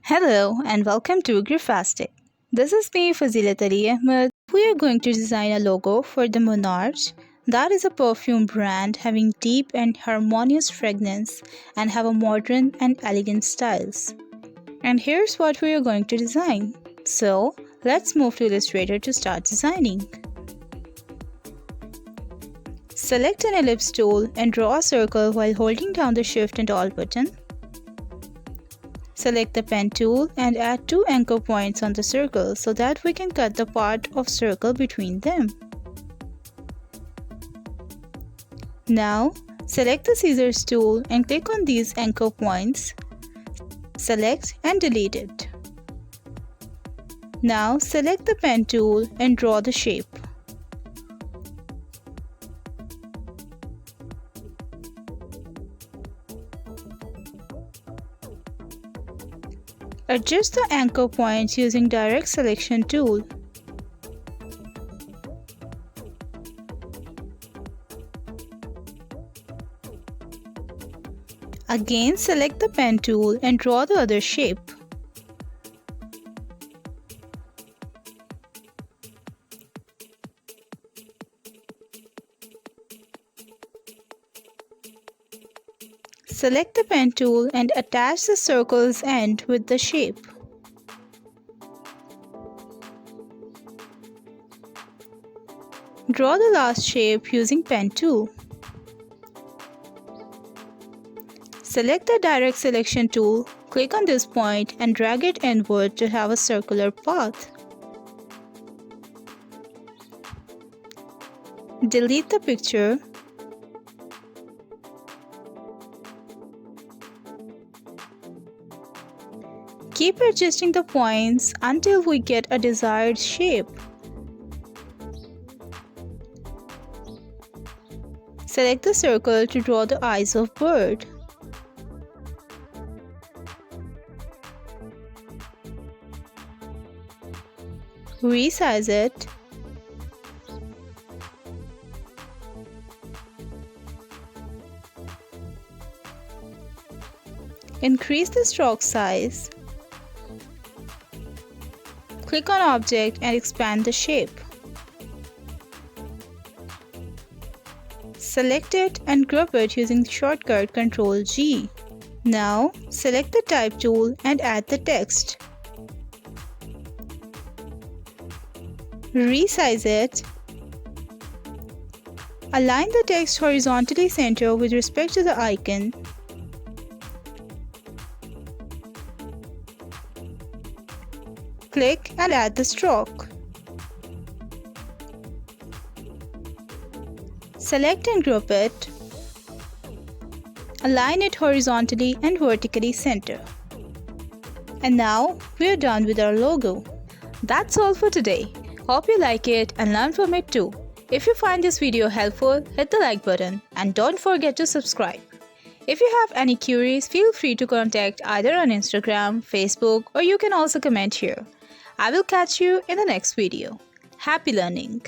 Hello and welcome to Graphastic. This is me, Fazilat Ali Ahmed. We are going to design a logo for the Monarch. That is a perfume brand having deep and harmonious fragrance and have a modern and elegant styles. And here's what we are going to design. So let's move to Illustrator to start designing. Select an ellipse tool and draw a circle while holding down the Shift and Alt button. Select the pen tool and add 2 anchor points on the circle so that we can cut the part of circle between them. Now, select the scissors tool and click on these anchor points. Select and delete it. Now, select the pen tool and draw the shape. Adjust the anchor points using direct selection tool. Again, select the pen tool and draw the other shape. Select the pen tool and attach the circle's end with the shape. Draw the last shape using pen tool. Select the direct selection tool, click on this point and drag it inward to have a circular path. Delete the picture. Keep adjusting the points until we get a desired shape. Select the circle to draw the eyes of bird. Resize it. Increase the stroke size. Click on Object and expand the shape. Select it and group it using shortcut Ctrl-G. Now, select the Type tool and add the text. Resize it. Align the text horizontally center with respect to the icon. Click and add the stroke. Select and group it. Align it horizontally and vertically center. And now we are done with our logo. That's all for today. Hope you like it and learn from it too. If you find this video helpful, hit the like button and don't forget to subscribe. If you have any queries, feel free to contact either on Instagram, Facebook, or you can also comment here. I will catch you in the next video. Happy learning!